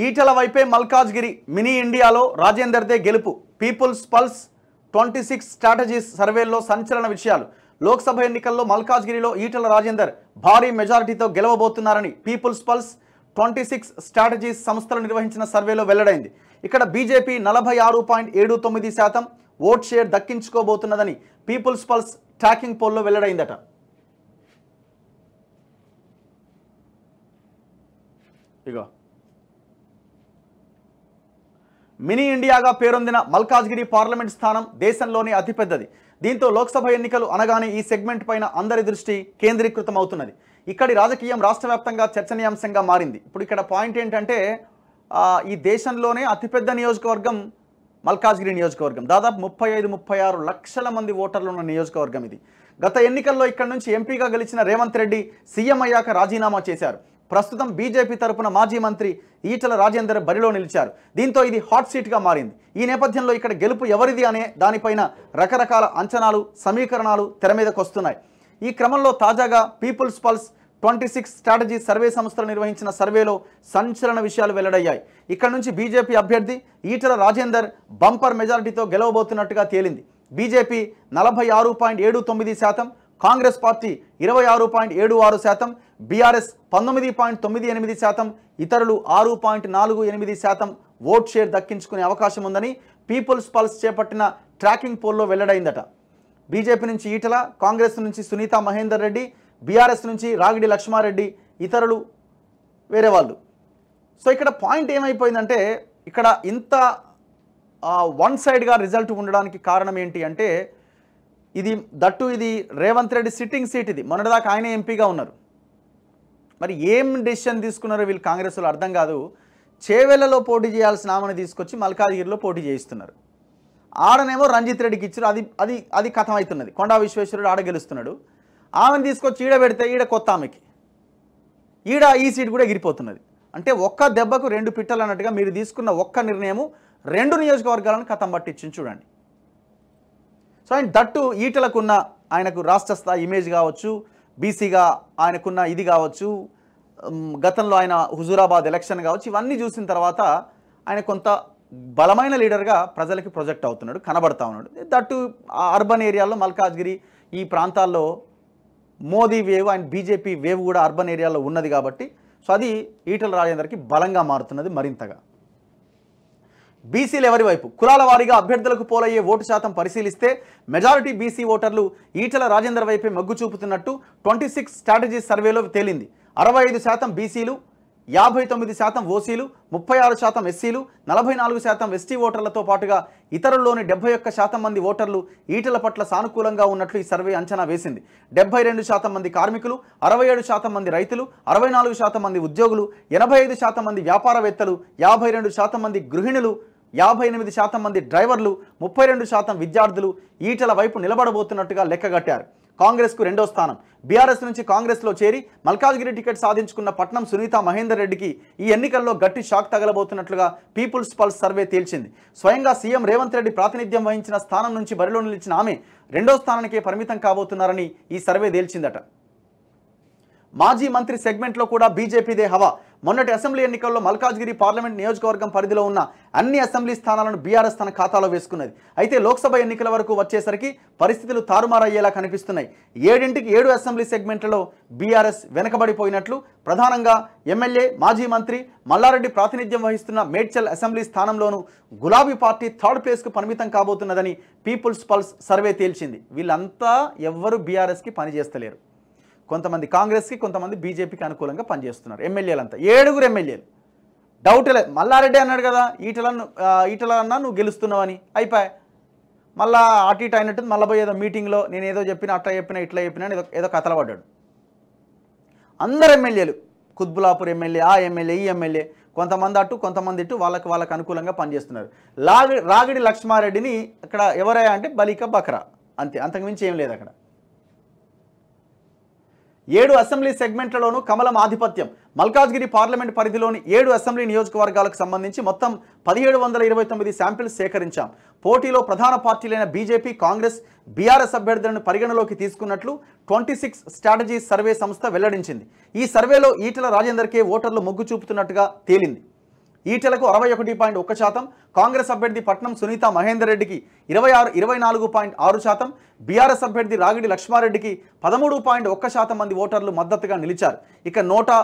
ఈటల వైపే మల్కాజ్గిరి మినీ ఇండియాలో రాజేందర్దే గెలుపు పీపుల్స్ పల్స్ 26 స్ట్రాటజీస్ సర్వేల్లో సంచలన విషయాలు లోక్సభ ఎన్నికల్లో మల్కాజ్గిరిలో ఈటల రాజేందర్ భారీ మెజారిటీతో గెలవబోతున్నారని పీపుల్స్ పల్స్ 26 స్ట్రాటజీస్ సంస్థలు నిర్వహించిన సర్వేలో వెల్లడైంది. ఇక్కడ బీజేపీ 46.79% ఓట్ షేర్ దక్కించుకోబోతున్నదని పీపుల్స్ పల్స్ ట్రాకింగ్ పోల్లో వెల్లడైందట. ఇగో మినీ ఇండియాగా పేరొందిన మల్కాజ్గిరి పార్లమెంట్ స్థానం దేశంలోనే అతిపెద్దది. దీంతో లోక్సభ ఎన్నికలు అనగానే ఈ సెగ్మెంట్ పైన అందరి దృష్టి కేంద్రీకృతమవుతున్నది. ఇక్కడి రాజకీయం రాష్ట్ర వ్యాప్తంగా చర్చనీయాంశంగా మారింది. ఇప్పుడు ఇక్కడ పాయింట్ ఏంటంటే ఈ దేశంలోనే అతిపెద్ద నియోజకవర్గం మల్కాజ్గిరి నియోజకవర్గం. దాదాపు 35-36 లక్షల మంది ఓటర్లు ఉన్న నియోజకవర్గం ఇది. గత ఎన్నికల్లో ఇక్కడ నుంచి ఎంపీగా గెలిచిన రేవంత్ రెడ్డి సీఎం అయ్యాక రాజీనామా చేశారు. ప్రస్తుతం బీజేపీ తరపున మాజీ మంత్రి ఈటల రాజేందర్ బరిలో నిలిచారు. దీంతో ఇది హాట్ సీట్గా మారింది. ఈ నేపథ్యంలో ఇక్కడ గెలుపు ఎవరిది అనే దానిపైన రకరకాల అంచనాలు సమీకరణాలు తెర మీదకు వస్తున్నాయి. ఈ క్రమంలో తాజాగా పీపుల్స్ పల్స్ 26 స్ట్రాటజీ సర్వే సంస్థలు నిర్వహించిన సర్వేలో సంచలన విషయాలు వెల్లడయ్యాయి. ఇక్కడ నుంచి బీజేపీ అభ్యర్థి ఈటల రాజేందర్ బంపర్ మెజారిటీతో గెలవబోతున్నట్టుగా తేలింది. బీజేపీ 46.79%, కాంగ్రెస్ పార్టీ 26.76%, బీఆర్ఎస్ 19.98%, ఇతరులు 6.48% ఓట్ షేర్ దక్కించుకునే అవకాశం ఉందని పీపుల్స్ పల్స్ చేపట్టిన ట్రాకింగ్ పోల్లో వెల్లడైందట. బీజేపీ నుంచి ఈటల, కాంగ్రెస్ నుంచి సునీతా మహేందర్ రెడ్డి, బీఆర్ఎస్ నుంచి రాగిడి లక్ష్మారెడ్డి, ఇతరులు వేరే వాళ్ళు. సో ఇక్కడ పాయింట్ ఏమైపోయిందంటే ఇక్కడ ఇంత వన్ సైడ్గా రిజల్ట్ ఉండడానికి కారణం ఏంటి అంటే ఇది రేవంత్ రెడ్డి సిట్టింగ్ సీట్. ఇది మొన్నటిదాకా ఆయనే ఎంపీగా ఉన్నారు. మరి ఏం డెసిషన్ తీసుకున్నారో వీళ్ళు కాంగ్రెస్లో అర్థం కాదు. చేవెళ్లలో పోటీ చేయాల్సిన ఆమెను తీసుకొచ్చి మల్కాజ్గిరిలో పోటీ చేయిస్తున్నారు. ఆడనేమో రంజిత్ రెడ్డికి ఇచ్చారు. అది కథం అవుతున్నది. కొండా విశ్వేశ్వరుడు ఆడ గెలుస్తున్నాడు. ఆమెను తీసుకొచ్చి ఈడ పెడితే ఈడ కొత్త ఆమెకి ఈ సీట్ కూడా ఎగిరిపోతున్నది. అంటే ఒక్క దెబ్బకు 2 పిట్టలు అన్నట్టుగా మీరు తీసుకున్న ఒక్క నిర్ణయము 2 నియోజకవర్గాలను కథం పట్టించింది చూడండి. సో ఆయన దట్టు ఈటలకున్న ఆయనకు రాష్ట్ర స్థాయి ఇమేజ్ కావచ్చు, బీసీగా ఆయనకున్న ఇది కావచ్చు, గతంలో ఆయన హుజూరాబాద్ ఎలక్షన్ కావచ్చు, ఇవన్నీ చూసిన తర్వాత ఆయన కొంత బలమైన లీడర్గా ప్రజలకి ప్రొజెక్ట్ అవుతున్నాడు, కనబడతా ఉన్నాడు. దట్టు అర్బన్ ఏరియాలో మల్కాజ్గిరి ఈ ప్రాంతాల్లో Modi wave and BJP wave కూడా అర్బన్ ఏరియాలో ఉన్నది కాబట్టి సో అది ఈటల రాజేందర్కి బలంగా మారుతున్నది మరింతగా. బీసీలు ఎవరి వైపు? కులాల వారీగా అభ్యర్థులకు పోలయ్యే ఓటు శాతం పరిశీలిస్తే మెజారిటీ బీసీ ఓటర్లు ఈటల రాజేందర్ వైపే మొగ్గు చూపుతున్నట్టు 26 స్ట్రాటజీ సర్వేలో తేలింది. 65% బీసీలు, 59% ఓసీలు, 36% ఎస్సీలు, 44% ఎస్టీ ఓటర్లతో పాటుగా ఇతరుల్లోని 71% మంది ఓటర్లు ఈటల పట్ల సానుకూలంగా ఉన్నట్లు ఈ సర్వే అంచనా వేసింది. 72% మంది కార్మికులు, 67% మంది రైతులు, 64% మంది ఉద్యోగులు, 85% మంది వ్యాపారవేత్తలు, 52% మంది గృహిణులు, 58% మంది డ్రైవర్లు, 32% విద్యార్థులు ఈటల వైపు నిలబడబోతున్నట్టుగా లెక్కగట్టారు. కాంగ్రెస్కు 2వ స్థానం. బీఆర్ఎస్ నుంచి కాంగ్రెస్లో చేరి మల్కాజ్గిరి టికెట్ సాధించుకున్న పట్నం సునీతా మహేందర్ రెడ్డికి ఈ ఎన్నికల్లో గట్టి షాక్ తగలబోతున్నట్లుగా పీపుల్స్ పల్స్ సర్వే తేల్చింది. స్వయంగా సీఎం రేవంత్ రెడ్డి ప్రాతినిధ్యం వహించిన స్థానం నుంచి బరిలో నిలిచిన ఆమె 2వ స్థానానికే పరిమితం కాబోతున్నారని ఈ సర్వే తేల్చిందట. మాజీ మంత్రి సెగ్మెంట్లో కూడా బీజేపీదే హవా. మొన్నటి అసెంబ్లీ ఎన్నికల్లో మల్కాజ్గిరి పార్లమెంట్ నియోజకవర్గం పరిధిలో ఉన్న అన్ని అసెంబ్లీ స్థానాలను బీఆర్ఎస్ తన ఖాతాలో వేసుకున్నది. అయితే లోక్సభ ఎన్నికల వరకు వచ్చేసరికి పరిస్థితులు తారుమారయ్యేలా కనిపిస్తున్నాయి. 7 అసెంబ్లీ సెగ్మెంట్లలో బీఆర్ఎస్ వెనకబడిపోయినట్లు ప్రధానంగా ఎమ్మెల్యే, మాజీ మంత్రి మల్లారెడ్డి ప్రాతినిధ్యం వహిస్తున్న మేడ్చల్ అసెంబ్లీ స్థానంలోనూ గులాబీ పార్టీ 3rd ప్లేస్కు పరిమితం కాబోతున్నదని పీపుల్స్ పల్స్ సర్వే తేల్చింది. వీళ్ళంతా ఎవ్వరూ బీఆర్ఎస్కి పనిచేస్తలేరు. కొంతమంది కాంగ్రెస్కి, కొంతమంది బీజేపీకి అనుకూలంగా పనిచేస్తున్నారు. ఎమ్మెల్యేలంతా 7 ఎమ్మెల్యేలు. డౌట్ లేదు. మల్లారెడ్డి అన్నాడు కదా ఈటల అన్నా నువ్వు గెలుస్తున్నావని, అయిపోయా. మళ్ళా అటు ఇటు అయినట్టు మళ్ళీ పోయి ఏదో మీటింగ్లో నేను ఏదో చెప్పినా అట్లా చెప్పినా ఇట్లా చెప్పినా ఏదో కథలు పడ్డాడు. అందరు ఎమ్మెల్యేలు, కుత్బులాపూర్ ఎమ్మెల్యే, ఆ ఎమ్మెల్యే, ఈ ఎమ్మెల్యే, కొంతమంది అటు కొంతమంది ఇటు వాళ్ళకు అనుకూలంగా పనిచేస్తున్నారు. రాగిడి లక్ష్మారెడ్డిని అక్కడ ఎవరయ్యా అంటే బలిక బక్రా, అంతే, అంతకుమించి ఏం లేదు అక్కడ. 7 అసెంబ్లీ సెగ్మెంట్లలోనూ కమలం ఆధిపత్యం. మల్కాజ్గిరి పార్లమెంట్ పరిధిలోని 7 అసెంబ్లీ నియోజకవర్గాలకు సంబంధించి మొత్తం 1729 శాంపిల్స్ సేకరించాం. పోటీలో ప్రధాన పార్టీలైన బీజేపీ, కాంగ్రెస్, బీఆర్ఎస్ అభ్యర్థులను పరిగణలోకి తీసుకున్నట్లు 26 స్ట్రాటజీ సర్వే సంస్థ వెల్లడించింది. ఈ సర్వేలో ఈటల రాజేందర్కే ఓటర్లు మొగ్గు చూపుతున్నట్టుగా తేలింది. ఈటెలకు 61.1%, కాంగ్రెస్ అభ్యర్థి పట్నం సునీత మహేందర్ రెడ్డికి 24.6%, బీఆర్ఎస్ అభ్యర్థి రాగిడి లక్ష్మారెడ్డికి 13.1% మంది ఓటర్లు మద్దతుగా నిలిచారు. ఇక నోటా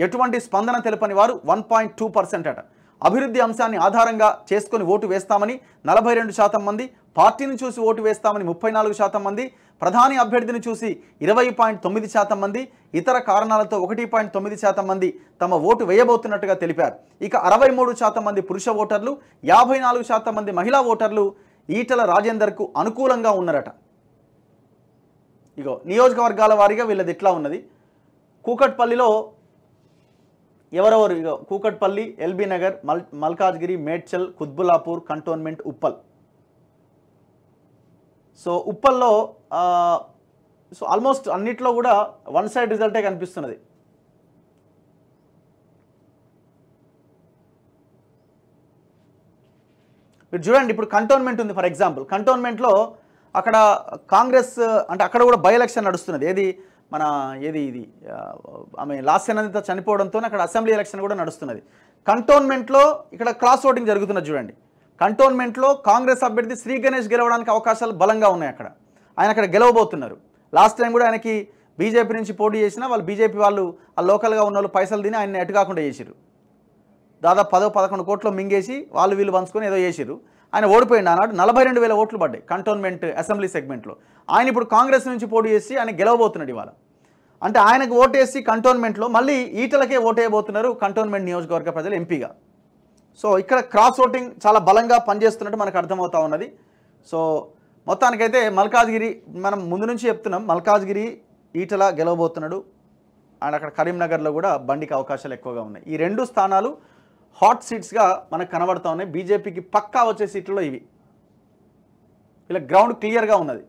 ఎటువంటి స్పందన తెలపని వారు 1.2% అట. అభివృద్ధి అంశాన్ని ఆధారంగా చేసుకొని ఓటు వేస్తామని 42% మంది, పార్టీని చూసి ఓటు వేస్తామని 34% మంది, ప్రధాని అభ్యర్థిని చూసి 20.9% మంది, ఇతర కారణాలతో 1.9% మంది తమ ఓటు వేయబోతున్నట్టుగా తెలిపారు. ఇక 63% మంది పురుష ఓటర్లు, 54% మంది మహిళా ఓటర్లు ఈటల రాజేందర్కు అనుకూలంగా ఉన్నారట. ఇగో నియోజకవర్గాల వారీగా వీళ్ళది ఇట్లా ఉన్నది. కూకట్పల్లిలో ఎవరెవరు, ఇగో కూకట్పల్లి, ఎల్బీ నగర్, మల్కాజ్గిరి, మేడ్చల్, కుత్బుల్లాపూర్, కంటోన్మెంట్, ఉప్పల్. సో ఉప్పల్లో సో ఆల్మోస్ట్ అన్నిట్లో కూడా వన్ సైడ్ రిజల్టే కనిపిస్తున్నది. మీరు చూడండి, ఇప్పుడు కంటోన్మెంట్ ఉంది ఫర్ ఎగ్జాంపుల్. కంటోన్మెంట్లో అక్కడ కాంగ్రెస్ అంటే అక్కడ కూడా బై ఎలక్షన్ నడుస్తున్నది. ఇది ఆమె లాస్యనందిత చనిపోవడంతో అక్కడ అసెంబ్లీ ఎలక్షన్ కూడా నడుస్తున్నది. కంటోన్మెంట్లో ఇక్కడ క్రాస్ ఓటింగ్ జరుగుతున్నది చూడండి. కంటోన్మెంట్లో కాంగ్రెస్ అభ్యర్థి శ్రీ గణేష్ గెలవడానికి అవకాశాలు బలంగా ఉన్నాయి. ఆయన అక్కడ గెలవబోతున్నారు. లాస్ట్ టైం కూడా ఆయనకి బీజేపీ నుంచి పోటీ చేసినా వాళ్ళు బీజేపీ వాళ్ళు ఆ లోకల్గా ఉన్న వాళ్ళు పైసలు తిని ఆయన ఎటు కాకుండా చేసిరు. దాదాపు 10-11 కోట్లు మింగేసి వాళ్ళు వీళ్ళు పంచుకొని ఏదో చేసిరు. ఆయన ఓడిపోయింది. ఆనాడు 42,000 ఓట్లు పడ్డాయి కంటోన్మెంట్ అసెంబ్లీ సెగ్మెంట్లో. ఆయన ఇప్పుడు కాంగ్రెస్ నుంచి పోటీ చేసి ఆయన గెలవబోతున్నాడు ఇవాళ. అంటే ఆయనకు ఓటేసి కంటోన్మెంట్లో మళ్ళీ ఈటలకే ఓటేయబోతున్నారు కంటోన్మెంట్ నియోజకవర్గ ప్రజలు ఎంపీగా. సో ఇక్కడ క్రాస్ ఓటింగ్ చాలా బలంగా పనిచేస్తున్నట్టు మనకు అర్థమవుతా ఉన్నది. సో మొత్తానికైతే మల్కాజ్గిరి మనం ముందు నుంచి చెప్తున్నాం, మల్కాజ్గిరి ఈటల గెలవబోతున్నాడు. అండ్ అక్కడ కరీంనగర్లో కూడా బండికి అవకాశాలు ఎక్కువగా ఉన్నాయి. ఈ 2 స్థానాలు హాట్ సీట్స్గా మనకు కనబడుతూ ఉన్నాయి. బీజేపీకి పక్కా వచ్చే సీట్లలో ఇవి. ఇలా గ్రౌండ్ క్లియర్గా ఉన్నది.